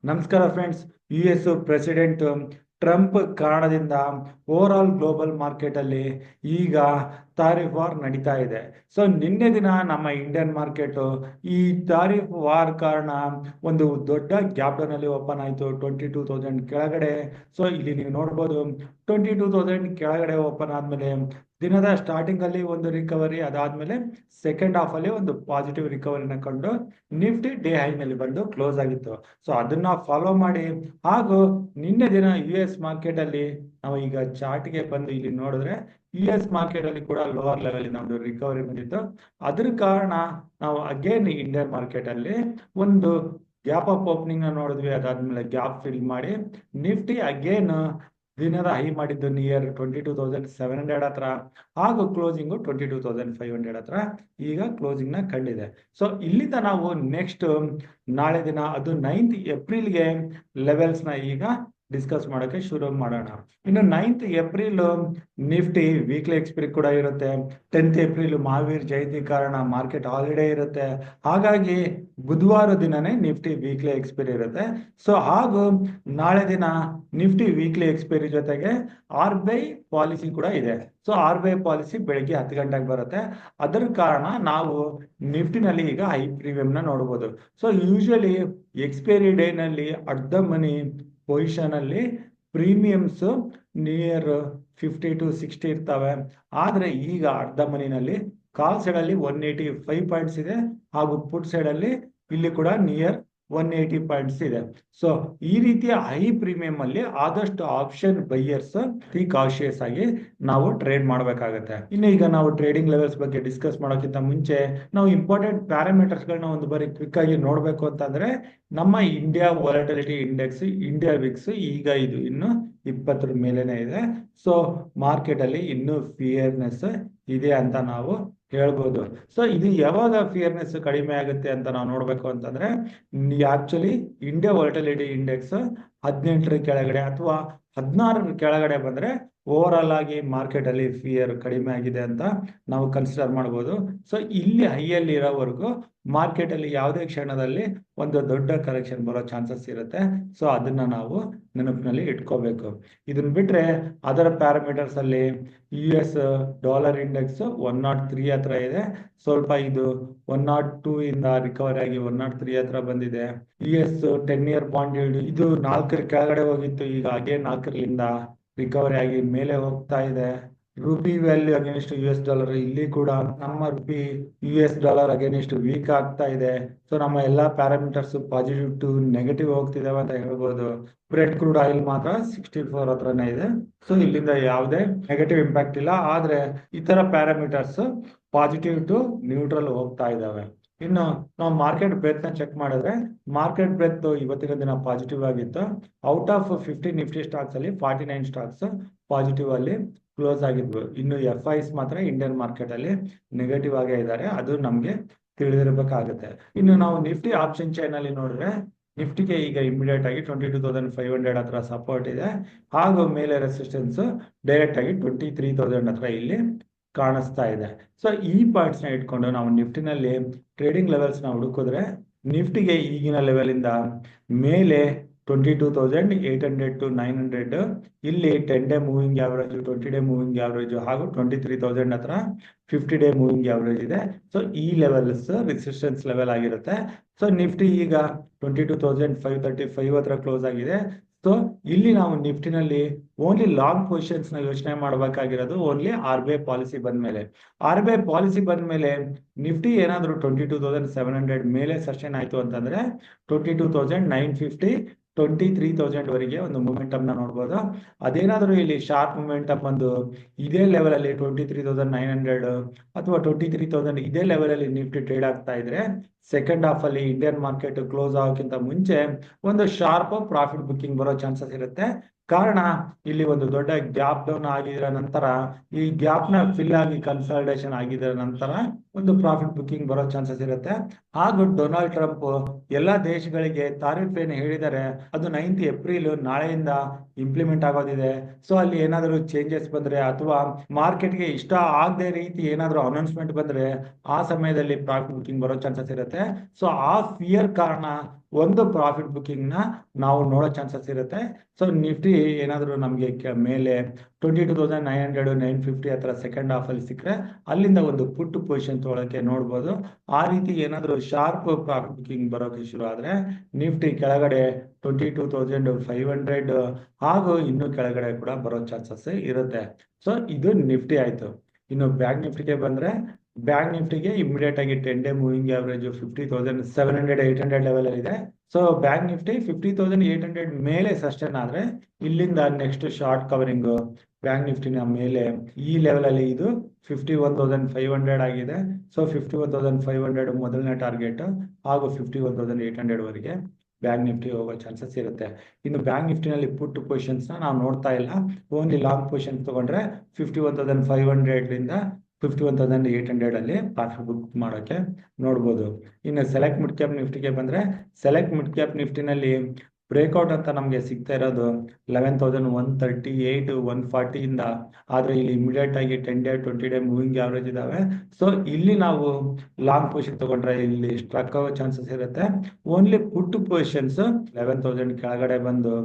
ನಮಸ್ಕಾರ friends. U S president Trump ಕಾರಣದಿಂದ over all global market ಅಲ್ಲಿ ಈಗ ತಾರಿಫ್ ವಾರ್ ನಡೀತಾ ಇದೆ. ಸೊ ನಿನ್ನೆ ದಿನ ನಮ್ಮ ಇಂಡಿಯನ್ ಮಾರ್ಕೆಟ್ ಈ ತಾರಿಫ್ ವಾರ್ ಕಾರಣ ಒಂದು ದೊಡ್ಡ ಗ್ಯಾಪ್ ಡೌನ್ ಅಲ್ಲಿ ಓಪನ್ ಆಯಿತು 22,000 ಕೆಳಗಡೆ. ಸೊ ಇಲ್ಲಿ ನೀವು ನೋಡ್ಬೋದು 22,000 ಕೆಳಗಡೆ ಓಪನ್ ಆದ್ಮೇಲೆ ದಿನದ ಸ್ಟಾರ್ಟಿಂಗ್ ಅಲ್ಲಿ ಒಂದು ರಿಕವರಿ, ಅದಾದ್ಮೇಲೆ ಸೆಕೆಂಡ್ ಹಾಫ್ ಅಲ್ಲಿ ಒಂದು ಪಾಸಿಟಿವ್ ರಿಕವರಿನ ಕಂಡು ನಿಫ್ಟಿ ಡೇ ಹೈ ನಲ್ಲಿ ಬಂದು ಕ್ಲೋಸ್ ಆಗಿತ್ತು. ಸೊ ಅದನ್ನ ಫಾಲೋ ಮಾಡಿ ಹಾಗೂ ನಿನ್ನೆ ದಿನ ಯು ಎಸ್ ಮಾರ್ಕೆಟ್ ಅಲ್ಲಿ ನಾವು ಈಗ ಚಾರ್ಟ್ ಗೆ ಬಂದು ಇಲ್ಲಿ ನೋಡಿದ್ರೆ ಯು ಎಸ್ ಮಾರ್ಕೆಟ್ ಅಲ್ಲಿ ಕೂಡ ಲೋವರ್ ಲೆವೆಲ್ ಇಂದ ಒಂದು ರಿಕವರಿ ಬಂದಿತ್ತು. ಅದ್ರ ಕಾರಣ ನಾವು ಅಗೇನ್ ಇಂಡಿಯನ್ ಮಾರ್ಕೆಟ್ ಅಲ್ಲಿ ಒಂದು ಗ್ಯಾಪ್ ಅಪ್ ಓಪನಿಂಗ್ ನ ನೋಡಿದ್ವಿ. ಅದಾದ್ಮೇಲೆ ಗ್ಯಾಪ್ ಫಿಲ್ ಮಾಡಿ ನಿಫ್ಟಿ ಅಗೇನ್ ದಿನದ ಹೈ ಮಾಡಿದ್ದು ನಿಯರ್ 22,700 ಹತ್ರ ಹಾಗೂ ಕ್ಲೋಸಿಂಗು 22,500 ಹತ್ರ ಈಗ ಕ್ಲೋಸಿಂಗ್ ನ ಕಂಡಿದೆ. ಸೊ ಇಲ್ಲಿಂದ ನಾವು ನೆಕ್ಸ್ಟ್ ನಾಳೆ ದಿನ ಅದು 9th ಏಪ್ರಿಲ್ಗೆ ಲೆವೆಲ್ಸ್ ನ ಈಗ ಡಿಸ್ಕಸ್ ಮಾಡೋಕೆ ಶುರು ಮಾಡೋಣ. ಇನ್ನು 9th April Nifty weekly expiry ಕೂಡ ಇರುತ್ತೆ. 10th ಏಪ್ರಿಲ್ ಮಹಾವೀರ್ ಜಯಂತಿ ಕಾರಣ ಮಾರ್ಕೆಟ್ ಹಾಲಿಡೇ ಇರುತ್ತೆ. ಹಾಗಾಗಿ ಬುಧವಾರ ದಿನನೇ ನಿಫ್ಟಿ ವೀಕ್ಲಿ ಎಕ್ಸ್ಪೈರಿ ಇರುತ್ತೆ. ಸೊ ಹಾಗೂ ನಾಳೆ ದಿನ ನಿಫ್ಟಿ ವೀಕ್ಲಿ ಎಕ್ಸ್ಪೈರಿ ಜೊತೆಗೆ ಆರ್ ಬಿ ಐ ಪಾಲಿಸಿ ಕೂಡ ಇದೆ. So R B I policy ಬೆಳಿಗ್ಗೆ 10 ಗಂಟೆಗೆ ಬರುತ್ತೆ. ಅದರ ಕಾರಣ ನಾವು ನಿಫ್ಟಿನಲ್ಲಿ ಈಗ ಹೈ ಪ್ರೀಮಿಯಂ ನ ನೋಡಬಹುದು. ಸೊ ಯೂಶಲಿ ಎಕ್ಸ್ಪೈರಿ ಡೇ ನಲ್ಲಿ ಅಟ್ ದ ಮನಿ ಪೊಸಿಷನ್ ಅಲ್ಲಿ ಪ್ರೀಮಿಯಮ್ಸ್ ನಿಯರ್ 50 to 60 ಇರ್ತವೆ. ಆದ್ರೆ ಈಗ ಅಟ್ ದ ಮನಿನಲ್ಲಿ ಕಾಲ್ ಸೈಡ್ ಅಲ್ಲಿ 185 ಪಾಯಿಂಟ್ಸ್ ಇದೆ ಹಾಗೂ ಪುಟ್ ಸೈಡ್ ಅಲ್ಲಿ ಇಲ್ಲಿ ಕೂಡ ನಿಯರ್ 180 ಪಾಯಿಂಟ್ಸ್ ಇದೆ. ಸೊ ಈ ರೀತಿಯ ಹೈ ಪ್ರೀಮಿಯಂ ಅಲ್ಲಿ ಆದಷ್ಟು ಆಪ್ಷನ್ ಬೈಯರ್ಸ್ ಕಾಶಿಯಸ್ ಆಗಿ ನಾವು ಟ್ರೇಡ್ ಮಾಡಬೇಕಾಗುತ್ತೆ. ಇನ್ನು ಈಗ ನಾವು ಟ್ರೇಡಿಂಗ್ ಲೆವೆಲ್ಸ್ ಬಗ್ಗೆ ಡಿಸ್ಕಸ್ ಮಾಡೋಕ್ಕಿಂತ ಮುಂಚೆ ನಾವು ಇಂಪಾರ್ಟೆಂಟ್ ಪ್ಯಾರಾಮೀಟರ್ಸ್ ಗಳನ್ನ ಒಂದು ಬಾರಿ ಕ್ವಿಕ್ ಆಗಿ ನೋಡ್ಬೇಕು ಅಂತಂದ್ರೆ ನಮ್ಮ India volatility index, India Vicks ಈಗ ಇದು ಇನ್ನು 20 ಮೇಲೇನೆ ಇದೆ. ಸೊ ಮಾರ್ಕೆಟ್ ಅಲ್ಲಿ ಇನ್ನು ಫಿಯರ್ನೆಸ್ ಇದೆ ಅಂತ ನಾವು ಹೇಳ್ಬೋದು. ಸೊ ಇದು ಯಾವಾಗ ಫಿಯರ್ನೆಸ್ ಕಡಿಮೆ ಆಗುತ್ತೆ ಅಂತ ನಾವು ನೋಡ್ಬೇಕು ಅಂತಂದ್ರೆ ಆಕ್ಚುಲಿ ಇಂಡಿಯಾ ವಾಲಟಿಲಿಟಿ ಇಂಡೆಕ್ಸ್ 18ರ ಕೆಳಗಡೆ ಅಥವಾ 16ರ ಕೆಳಗಡೆ ಬಂದ್ರೆ ಓವರ್ ಆಲ್ ಆಗಿ ಮಾರ್ಕೆಟ್ ಅಲ್ಲಿ ಫಿಯರ್ ಕಡಿಮೆ ಆಗಿದೆ ಅಂತ ನಾವು ಕನ್ಸಿಡರ್ ಮಾಡಬಹುದು. ಸೊ ಇಲ್ಲಿ ಹೈಯಲ್ಲಿ ಇರೋವರೆಗೂ ಮಾರ್ಕೆಟ್ ಅಲ್ಲಿ ಯಾವುದೇ ಕ್ಷಣದಲ್ಲಿ ಒಂದು ದೊಡ್ಡ ಕರೆಕ್ಷನ್ ಬರೋ ಚಾನ್ಸಸ್ ಇರುತ್ತೆ. ಸೊ ಅದನ್ನ ನಾವು ನೆನಪಿನಲ್ಲಿ ಇಟ್ಕೋಬೇಕು. ಇದನ್ನ ಬಿಟ್ರೆ ಅದರ ಪ್ಯಾರಾಮೀಟರ್ಸ್ ಅಲ್ಲಿ ಯು ಎಸ್ ಡಾಲರ್ ಇಂಡೆಕ್ಸ್ 103 ಹತ್ರ ಇದೆ. ಸ್ವಲ್ಪ ಇದು 102 ಇಂದ ರಿಕವರಿ ಆಗಿ 103 ಹತ್ರ ಬಂದಿದೆ. ಯು ಎಸ್ 10-year ಬಾಂಡ್ ಇದು 4ರ ಕೆಳಗಡೆ ಹೋಗಿತ್ತು, ಈಗ ಹಾಗೆ 4ರಿಂದ ರಿಕವರಿ ಆಗಿ ಮೇಲೆ ಹೋಗ್ತಾ ಇದೆ. Rupee value against U S dollar, ಇಲ್ಲಿ ಕೂಡ ನಮ್ಮ rupee U S dollar against weak ಆಗ್ತಾ ಇದೆ. ಸೊ ನಮ್ಮ ಎಲ್ಲಾ ಪ್ಯಾರಾಮೀಟರ್ಸ್ ಪಾಸಿಟಿವ್ ಟು ನೆಗೆಟಿವ್ ಹೋಗ್ತಿದಾವೆ ಅಂತ ಹೇಳ್ಬೋದು. ಬ್ರೆಡ್ ಕ್ರೂಡ್ ಆಯಿಲ್ ಮಾತ್ರ 64 ಹತ್ರನೇ ಇದೆ. ಸೊ ಇಲ್ಲಿಂದ ಯಾವುದೇ ನೆಗೆಟಿವ್ ಇಂಪ್ಯಾಕ್ಟ್ ಇಲ್ಲ. ಆದ್ರೆ ಇತರ ಪ್ಯಾರಾಮೀಟರ್ಸ್ ಪಾಸಿಟಿವ್ ಟು ನ್ಯೂಟ್ರಲ್ ಹೋಗ್ತಾ ಇದಾವೆ. ಇನ್ನು ನಾವು ಮಾರ್ಕೆಟ್ ಬ್ರೆತ್ ನ ಚೆಕ್ ಮಾಡಿದ್ರೆ ಮಾರ್ಕೆಟ್ ಬ್ರೆತ್ ಇವತ್ತಿನ ದಿನ ಪಾಸಿಟಿವ್ ಆಗಿತ್ತು. ಔಟ್ ಆಫ್ 50 ನಿಫ್ಟಿ ಸ್ಟಾಕ್ಸ್ ಅಲ್ಲಿ 49 ಸ್ಟಾಕ್ಸ್ ಪಾಸಿಟಿವ್ ಅಲ್ಲಿ ಕ್ಲೋಸ್ ಆಗಿದ್ವು. ಇನ್ನು ಎಫ್ ಐಸ್ ಮಾತ್ರ ಇಂಡಿಯನ್ ಮಾರ್ಕೆಟ್ ಅಲ್ಲಿ ನೆಗೆಟಿವ್ ಆಗೇ ಇದ್ದಾರೆ, ಅದು ನಮ್ಗೆ ತಿಳಿದಿರಬೇಕಾಗುತ್ತೆ. ಇನ್ನು ನಾವು ನಿಫ್ಟಿ ಆಪ್ಷನ್ ಚೈನ್ ಅಲ್ಲಿ ನೋಡಿದ್ರೆ ನಿಫ್ಟಿಗೆ ಈಗ ಇಮಿಡಿಯೇಟ್ ಆಗಿ 22,500 ಹತ್ರ ಸಪೋರ್ಟ್ ಇದೆ ಹಾಗೂ ಮೇಲೆ ರೆಸಿಸ್ಟೆನ್ಸ್ ಡೈರೆಕ್ಟ್ ಆಗಿ 23,000 ಹತ್ರ ಇಲ್ಲಿ ಕಾಣಿಸ್ತಾ ಇದೆ. ಸೊ ಈ ಪಾಯಿಂಟ್ಸ್ ನ ಇಟ್ಕೊಂಡು ನಾವು ನಿಫ್ಟಿನಲ್ಲಿ ಟ್ರೇಡಿಂಗ್ ಲೆವೆಲ್ಸ್ ನ ಹುಡುಕಿದ್ರೆ ನಿಫ್ಟಿಗೆ ಈಗಿನ ಲೆವೆಲ್ ಇಂದ ಮೇಲೆ 22,800 to 900 ಇಲ್ಲಿ 10 day moving average, 20 day moving average ಹಾಗೂ 23,000 ಹತ್ರ 50 ಡೇ ಮೂವಿಂಗ್ ಆವರೇಜ್ ಇದೆ. ಸೊ ಈ ಲೆವೆಲ್ಸ್ ರೆಸಿಸ್ಟೆನ್ಸ್ ಲೆವೆಲ್ ಆಗಿರುತ್ತೆ. ಸೊ ನಿಫ್ಟಿ ಈಗ 22,535 ಹತ್ರ ಕ್ಲೋಸ್ ಆಗಿದೆ. ಸೊ ಇಲ್ಲಿ ನಾವು ನಿಫ್ಟಿನಲ್ಲಿ ಓನ್ಲಿ ಲಾಂಗ್ ಪೊಸಿಷನ್ಸ್ ನ ಯೋಚನೆ ಮಾಡಬೇಕಾಗಿರೋದು only R B I policy ಬಂದ್ಮೇಲೆ. ಆರ್ ಬಿ ಐ ಪಾಲಿಸಿ ಬಂದ್ಮೇಲೆ ನಿಫ್ಟಿ ಏನಾದ್ರು 22,700 ಮೇಲೆ ಸಸ್ಟೈನ್ ಆಯ್ತು ಅಂತಂದ್ರೆ 22,950 23,000 ವರೆಗೆ ಒಂದು ಮೊಮೆಂಟಮ್ ನ ನೋಡ್ಬೋದು. ಅದೇನಾದ್ರೂ ಇಲ್ಲಿ ಶಾರ್ಪ್ ಮೊಮೆಂಟಮ್ ಬಂದು ಇದೇ ಲೆವೆಲ್ ಅಲ್ಲಿ 23,900 ಅಥವಾ 23,000 ಇದೇ ಲೆವೆಲ್ ಅಲ್ಲಿ ನಿಫ್ಟಿ ಟ್ರೇಡ್ ಆಗ್ತಾ ಇದ್ರೆ ಸೆಕೆಂಡ್ ಹಾಫ್ ಅಲ್ಲಿ ಇಂಡಿಯನ್ ಮಾರ್ಕೆಟ್ ಕ್ಲೋಸ್ ಆಗೋಕ್ಕಿಂತ ಮುಂಚೆ ಒಂದು ಶಾರ್ಪ್ ಪ್ರಾಫಿಟ್ ಬುಕ್ಕಿಂಗ್ ಬರೋ ಚಾನ್ಸಸ್ ಇರುತ್ತೆ. ಕಾರಣ ಇಲ್ಲಿ ಒಂದು ದೊಡ್ಡ ಗ್ಯಾಪ್ ಡೌನ್ ಆಗಿದ್ರ ನಂತರ ಈ ಗ್ಯಾಪ್ ನ ಫಿಲ್ ಆಗಿ ಕನ್ಸಾಲಿಡೇಷನ್ ಆಗಿದ್ರ ನಂತರ ಒಂದು ಪ್ರಾಫಿಟ್ ಬುಕ್ಕಿಂಗ್ ಬರೋ ಚಾನ್ಸಸ್ ಇರುತ್ತೆ. ಹಾಗೂ ಡೊನಾಲ್ಡ್ ಟ್ರಂಪ್ ಎಲ್ಲಾ ದೇಶಗಳಿಗೆ ತಾರೀಫ್ ಏನು ಹೇಳಿದರೆ ಅದು 9th ಏಪ್ರಿಲ್ ನಾಳೆಯಿಂದ ಇಂಪ್ಲಿಮೆಂಟ್ ಆಗೋದಿದೆ. ಸೊ ಅಲ್ಲಿ ಏನಾದರೂ ಚೇಂಜಸ್ ಬಂದ್ರೆ ಅಥವಾ ಮಾರ್ಕೆಟ್ಗೆ ಇಷ್ಟ ಆಗದೆ ರೀತಿ ಏನಾದರೂ ಅನೌನ್ಸ್ಮೆಂಟ್ ಬಂದ್ರೆ ಆ ಸಮಯದಲ್ಲಿ ಪ್ರಾಫಿಟ್ ಬುಕ್ಕಿಂಗ್ ಬರೋ ಚಾನ್ಸಸ್ ಇರುತ್ತೆ. ಸೊ ಆ ಫಿಯರ್ ಕಾರಣ ಒಂದು ಪ್ರಾಫಿಟ್ ಬುಕ್ಕಿಂಗ್ನ ನಾವು ನೋಡೋ ಚಾನ್ಸಸ್ ಇರುತ್ತೆ. ಸೊ ನಿಫ್ಟಿ ಏನಾದರೂ ನಮಗೆ ಮೇಲೆ 22,900 950 ಹತ್ರ ಸೆಕೆಂಡ್ ಹಾಫಲ್ಲಿ ಸಿಕ್ಕರೆ ಅಲ್ಲಿಂದ ಒಂದು ಪುಟ್ ಪೊಸಿಷನ್ ತೊಗೊಳಕ್ಕೆ ನೋಡ್ಬೋದು. ಆ ರೀತಿ ಏನಾದರೂ ಶಾರ್ಪ್ ಪ್ರಾಫಿಟ್ ಬುಕ್ಕಿಂಗ್ ಬರೋಕ್ಕೆ ಶುರು ಆದರೆ ನಿಫ್ಟಿ ಕೆಳಗಡೆ 22,500 ಹಾಗೂ ಇನ್ನೂ ಕೆಳಗಡೆ ಕೂಡ ಬರೋ ಚಾನ್ಸಸ್ ಇರುತ್ತೆ. ಸೊ ಇದು ನಿಫ್ಟಿ ಆಯಿತು. ಇನ್ನು ಬ್ಯಾಂಕ್ ನಿಫ್ಟಿಗೆ ಬಂದರೆ ಬ್ಯಾಂಕ್ ನಿಫ್ಟಿಗೆ ಇಮಿಡಿಯೇಟ್ ಆಗಿ 10 ಡೇ ಮೂವಿಂಗ್ ಆವರೇಜ್ 50,700 800 ಲೆವೆಲ್ ಇದೆ. ಸೊ ಬ್ಯಾಂಕ್ ನಿಫ್ಟಿ 50,800 ಮೇಲೆ ಸಸ್ಟೈನ್ ಆದರೆ ಇಲ್ಲಿಂದ ನೆಕ್ಸ್ಟ್ ಶಾರ್ಟ್ ಕವರಿಂಗ್ ಬ್ಯಾಂಕ್ ನಿಫ್ಟಿನ ಮೇಲೆ ಈ ಲೆವೆಲ್ ಅಲ್ಲಿ ಇದು 51,500 ಆಗಿದೆ. ಸೊ 51,500 ಮೊದಲನೇ ಟಾರ್ಗೆಟ್ ಹಾಗೂ 51,800 ವರೆಗೆ ಬ್ಯಾಂಕ್ ನಿಫ್ಟಿ ಹೋಗೋ ಚಾನ್ಸಸ್ ಇರುತ್ತೆ. ಇನ್ನು ಬ್ಯಾಂಕ್ ನಿಫ್ಟಿನಲ್ಲಿ ಪುಟ್ ಪೊಸಿಷನ್ಸ್ನ ನಾವು ನೋಡ್ತಾ ಇಲ್ಲ, ಓನ್ಲಿ ಲಾಂಗ್ ಪೊಸಿಷನ್ ತಗೊಂಡ್ರೆ 51,500 51,800 ಅಲ್ಲಿ ಪ್ರಾಫಿಟ್ ಬುಕ್ ಮಾಡೋಕ್ಕೆ ನೋಡ್ಬೋದು. ಇನ್ನು ಸೆಲೆಕ್ಟ್ ಮಿಡ್ ಕ್ಯಾಪ್ ನಿಫ್ಟಿಗೆ ಬಂದರೆ ಸೆಲೆಕ್ಟ್ ಮಿಡ್ ಕ್ಯಾಪ್ ನಿಫ್ಟಿನಲ್ಲಿ ಬ್ರೇಕ್ಔಟ್ ಅಂತ ನಮಗೆ ಸಿಗ್ತಾ ಇರೋದು 11,138 140 ಇಂದ. ಆದರೆ ಇಲ್ಲಿ ಇಮಿಡಿಯೇಟ್ ಆಗಿ 10 ಡೇ 20 ಡೇ ಮೂವಿಂಗ್ ಆವರೇಜ್ ಇದಾವೆ. ಸೊ ಇಲ್ಲಿ ನಾವು ಲಾಂಗ್ ಪೊಸಿಷನ್ ತಗೊಂಡ್ರೆ ಇಲ್ಲಿ ಸ್ಟ್ರಕ್ ಆಗೋ ಚಾನ್ಸಸ್ ಇರುತ್ತೆ. ಓನ್ಲಿ ಪುಟ್ ಪೊಸಿಷನ್ಸ್ 11,000 ಕೆಳಗಡೆ ಬಂದು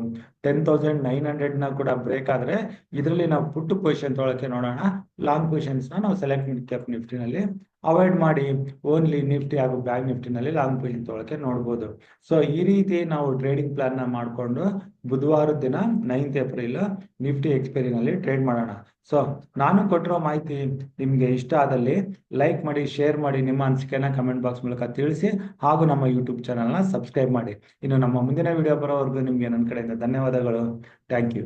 10,900 ಕೂಡ ಬ್ರೇಕ್ ಆದರೆ ಇದರಲ್ಲಿ ನಾವು ಪುಟ್ ಪೊಸಿಷನ್ ತೊಗೊಳಕ್ಕೆ ನೋಡೋಣ. ಲಾಂಗ್ ಪೊಸಿಷನ್ಸ್ನ ನಾವು ಸೆಲೆಕ್ಟ್ ಮಿಡ್ ಕ್ಯಾಪ್ ನಿಫ್ಟಿನಲ್ಲಿ ಅವಾಯ್ಡ್ ಮಾಡಿ ಓನ್ಲಿ ನಿಫ್ಟಿ ಹಾಗೂ ಬ್ಯಾಂಕ್ ನಿಫ್ಟಿನಲ್ಲಿ ಲಾಂಗ್ ಪೊಸಿಷನ್ ತೊಗೊಳಕ್ಕೆ ನೋಡ್ಬೋದು. ಸೊ ಈ ರೀತಿ ನಾವು ಟ್ರೇಡಿಂಗ್ ಪ್ಲಾನ್ನ ಮಾಡಿಕೊಂಡು ಬುಧವಾರದ ದಿನ 9th ಏಪ್ರಿಲ್ ನಿಫ್ಟಿ ಎಕ್ಸ್ಪೈರಿನಲ್ಲಿ ಟ್ರೇಡ್ ಮಾಡೋಣ. ಸೊ ನಾನು ಕೊಟ್ಟಿರೋ ಮಾಹಿತಿ ನಿಮಗೆ ಇಷ್ಟ ಆದಲ್ಲಿ ಲೈಕ್ ಮಾಡಿ, ಶೇರ್ ಮಾಡಿ, ನಿಮ್ಮ ಅನಿಸಿಕೆನ ಕಮೆಂಟ್ ಬಾಕ್ಸ್ ಮೂಲಕ ತಿಳಿಸಿ ಹಾಗೂ ನಮ್ಮ ಯೂಟ್ಯೂಬ್ ಚಾನಲ್ನ ಸಬ್ಸ್ಕ್ರೈಬ್ ಮಾಡಿ. ಇನ್ನು ನಮ್ಮ ಮುಂದಿನ ವಿಡಿಯೋ ಬರೋವರೆಗೂ ನಿಮಗೆ ನನ್ನ ಕಡೆಯಿಂದ ಧನ್ಯವಾದಗಳು. Thank you.